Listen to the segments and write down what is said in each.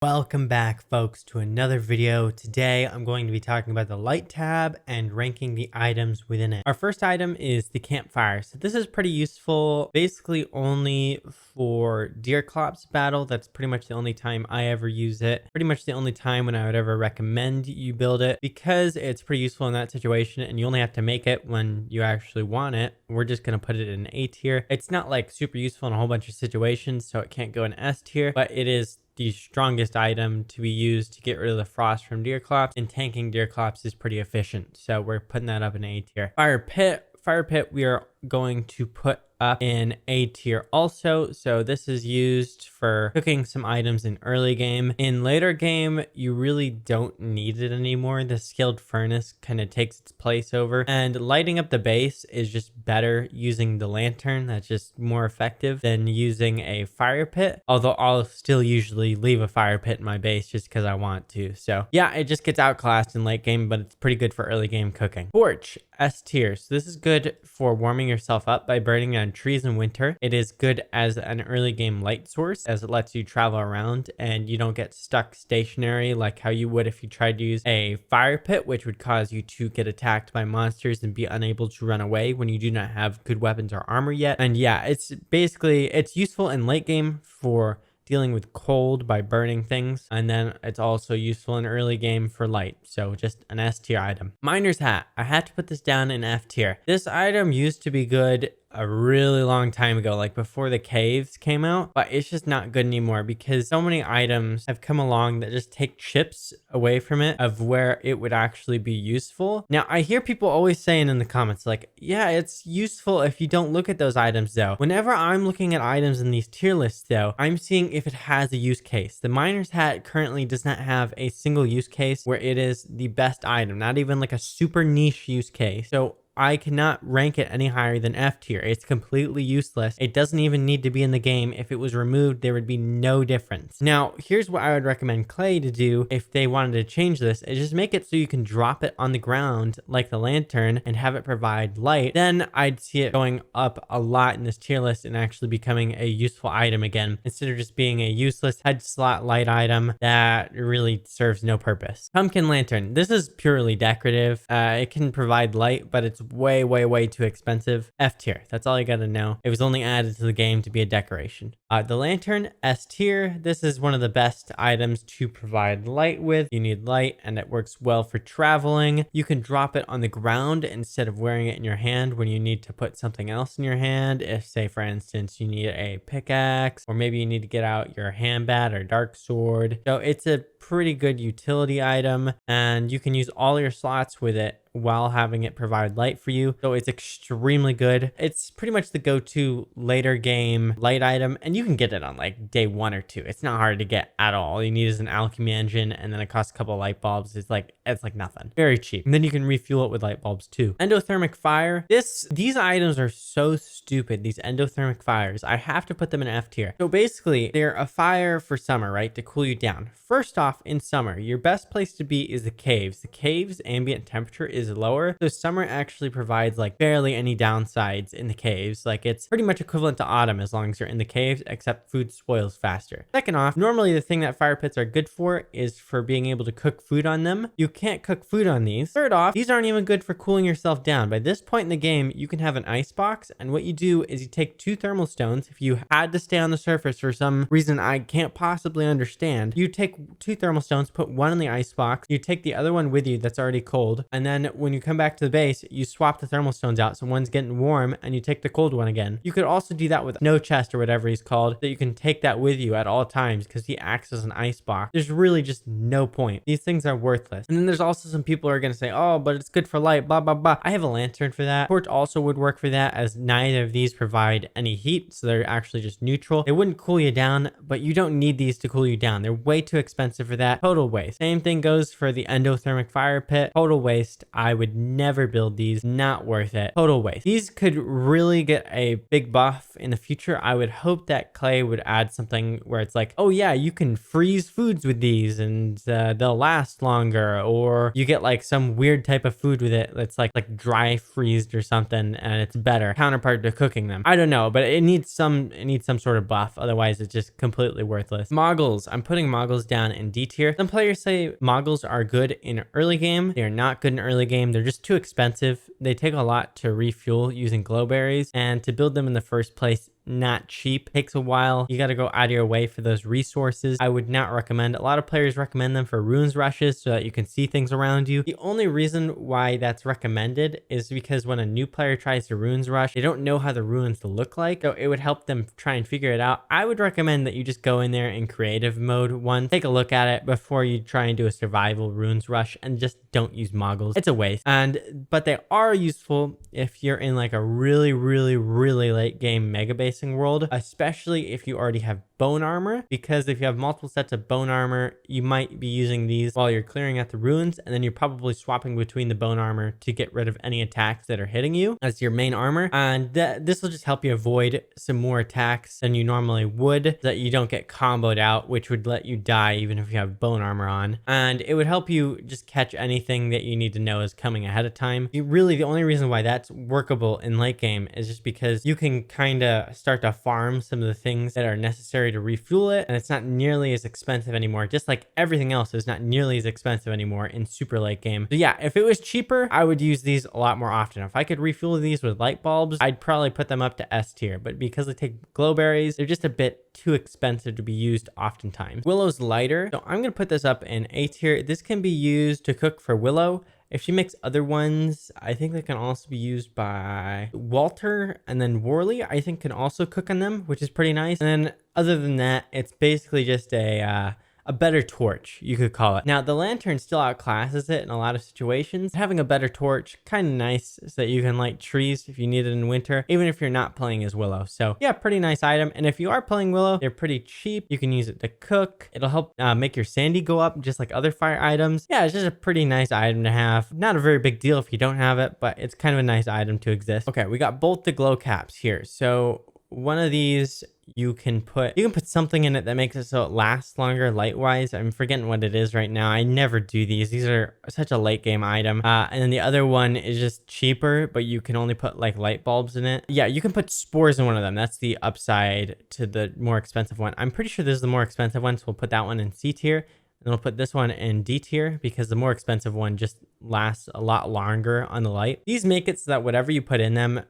Welcome back, folks, to another video. Today I'm going to be talking about the light tab and ranking the items within it. Our first item is the campfire. So this is pretty useful, basically only for deer clops battle. That's pretty much the only time I ever use it. Pretty much the only time when I would ever recommend you build it, because it's pretty useful in that situation and you only have to make it when you actually want it. We're just going to put it in A tier. It's not like super useful in a whole bunch of situations, so it can't go in S tier, but it is the strongest item to be used to get rid of the frost from deer clops, and tanking deer clops is pretty efficient, so we're putting that up in A tier. Fire pit we are going to put up in A tier also. So this is used for cooking some items in early game. In later game, you really don't need it anymore. The skilled furnace kind of takes its place over, and lighting up the base is just better using the lantern. That's just more effective than using a fire pit, although I'll still usually leave a fire pit in my base just because I want to. So yeah, it just gets outclassed in late game, but it's pretty good for early game cooking. Torch, S tier. So this is good for warming yourself up by burning on trees in winter. It is good as an early game light source, as it lets you travel around and you don't get stuck stationary like how you would if you tried to use a fire pit, which would cause you to get attacked by monsters and be unable to run away when you do not have good weapons or armor yet. And yeah, it's useful in late game for dealing with cold by burning things, and then it's also useful in early game for light. So just an S tier item. Miner's hat. I had to put this down in F tier. This item used to be good a really long time ago, like before the caves came out, but it's just not good anymore because so many items have come along that just take chips away from it of where it would actually be useful. Now I hear people always saying in the comments like, yeah, it's useful if you don't look at those items though. Whenever I'm looking at items in these tier lists though, I'm seeing if it has a use case. The miner's hat currently does not have a single use case where it is the best item, not even like a super niche use case. So I cannot rank it any higher than F tier. It's completely useless. It doesn't even need to be in the game. If it was removed, there would be no difference. Now, here's what I would recommend Clay to do if they wanted to change this, is just make it so you can drop it on the ground like the lantern and have it provide light. Then I'd see it going up a lot in this tier list and actually becoming a useful item again, instead of just being a useless head slot light item that really serves no purpose. Pumpkin lantern. This is purely decorative. It can provide light, but it's way too expensive. F tier. That's all you gotta know. It was only added to the game to be a decoration. The lantern, S tier. This is one of the best items to provide light with. You need light and it works well for traveling. You can drop it on the ground instead of wearing it in your hand when you need to put something else in your hand. If, say for instance, you need a pickaxe, or maybe you need to get out your handbat or dark sword. So it's a pretty good utility item, and you can use all your slots with it while having it provide light for you. So it's extremely good. It's pretty much the go-to later game light item, and you can get it on like day 1 or 2. It's not hard to get at all. All you need is an alchemy engine, and then it costs a couple of light bulbs. It's like nothing. Very cheap. And then you can refuel it with light bulbs too. Endothermic fire. These items are so stupid. These endothermic fires. I have to put them in F tier. So basically, they're a fire for summer, right? To cool you down. First off, in summer, your best place to be is the caves. The caves ambient temperature is lower, so summer actually provides like barely any downsides in the caves. Like it's pretty much equivalent to autumn as long as you're in the caves, except food spoils faster. Second off, normally the thing that fire pits are good for is for being able to cook food on them. You can't cook food on these. Third off, these aren't even good for cooling yourself down. By this point in the game, you can have an ice box, and what you do is you take 2 thermal stones. If you had to stay on the surface for some reason I can't possibly understand, you take 2 thermal stones, put one in the ice box, you take the other one with you that's already cold, and then when you come back to the base, you swap the thermal stones out, so one's getting warm and you take the cold one again. You could also do that with Snow Chest or whatever he's called, that you can take that with you at all times because he acts as an ice box. There's really just no point. These things are worthless. And then there's also some people who are going to say, oh, but it's good for light, blah blah blah. I have a lantern for that. Torch also would work for that, as neither of these provide any heat, so they're actually just neutral. They wouldn't cool you down, but you don't need these to cool you down. They're way too expensive for that. Total waste. Same thing goes for the endothermic fire pit. Total waste. I would never build these. Not worth it. Total waste. These could really get a big buff in the future. I would hope that Clay would add something where it's like, oh yeah, you can freeze foods with these and they'll last longer, or you get like some weird type of food with it that's like dry freezed or something, and it's better counterpart to cooking them. I don't know, but it needs some sort of buff. Otherwise, it's just completely worthless. Moggles. I'm putting Moggles down in D tier. Some players say Moggles are good in early game. They are not good in early game. They're just too expensive. They take a lot to refuel using glowberries, and to build them in the first place, not cheap. Takes a while. You got to go out of your way for those resources. I would not recommend. A lot of players recommend them for runes rushes so that you can see things around you. The only reason why that's recommended is because when a new player tries to runes rush, they don't know how the runes look like, so it would help them try and figure it out. I would recommend that you just go in there in creative mode once, take a look at it before you try and do a survival runes rush, and just don't use Moggles. It's a waste. But they are useful if you're in like a really late game mega basing world, especially if you already have bone armor, because if you have multiple sets of bone armor, you might be using these while you're clearing out the ruins, and then you're probably swapping between the bone armor to get rid of any attacks that are hitting you as your main armor. And this will just help you avoid some more attacks than you normally would, so that you don't get comboed out, which would let you die even if you have bone armor on. And it would help you just catch anything that you need to know is coming ahead of time. The only reason why that's workable in late game is just because you can kind of start to farm some of the things that are necessary to refuel it, and it's not nearly as expensive anymore. Just like everything else is not nearly as expensive anymore in super late game. So yeah, if it was cheaper, I would use these a lot more often. If I could refuel these with light bulbs, I'd probably put them up to S tier, but because they take glowberries, they're just a bit too expensive to be used oftentimes. Willow's lighter, so I'm gonna put this up in A tier. This can be used to cook for Willow. If she makes other ones, I think they can also be used by Walter, and then Worley, I think, can also cook on them, which is pretty nice. And then other than that, it's basically just a better torch, you could call it. Now, the lantern still outclasses it in a lot of situations. Having a better torch, kind of nice, so that you can light trees if you need it in winter, even if you're not playing as Willow. So yeah, pretty nice item. And if you are playing Willow, they're pretty cheap. You can use it to cook. It'll help make your sandy go up, just like other fire items. Yeah, it's just a pretty nice item to have. Not a very big deal if you don't have it, but it's kind of a nice item to exist. Okay, we got both the glow caps here. So one of these, you can put something in it that makes it so it lasts longer light wise. I'm forgetting what it is right now. I never do these. These are such a late game item. And then the other one is just cheaper, but you can only put like light bulbs in it. Yeah, you can put spores in one of them. That's the upside to the more expensive one. I'm pretty sure this is the more expensive one, so we'll put that one in C tier. And we'll put this one in D tier because the more expensive one just lasts a lot longer on the light. These make it so that whatever you put in them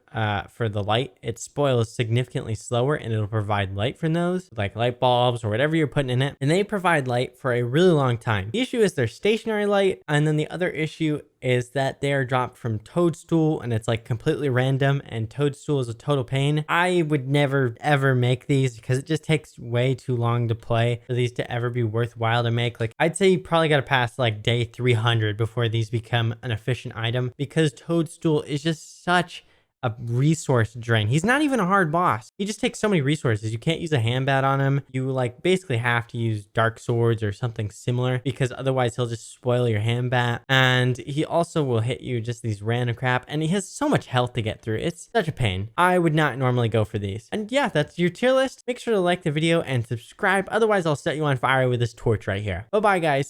for the light, it spoils significantly slower, and it'll provide light from those, like light bulbs or whatever you're putting in it. And they provide light for a really long time. The issue is they're stationary light. And then the other issue is that they are dropped from Toadstool, and it's like completely random, and Toadstool is a total pain. I would never ever make these because it just takes way too long to play for these to ever be worthwhile to make. Like, I'd say you probably got to pass like day 300 before these become an efficient item, because Toadstool is just such a resource drain. He's not even a hard boss. He just takes so many resources. You can't use a handbat on him. You like basically have to use dark swords or something similar, because otherwise he'll just spoil your handbat. And he also will hit you just these random crap, and he has so much health to get through. It's such a pain. I would not normally go for these. And yeah, that's your tier list. Make sure to like the video and subscribe. Otherwise, I'll set you on fire with this torch right here. Bye-bye, guys.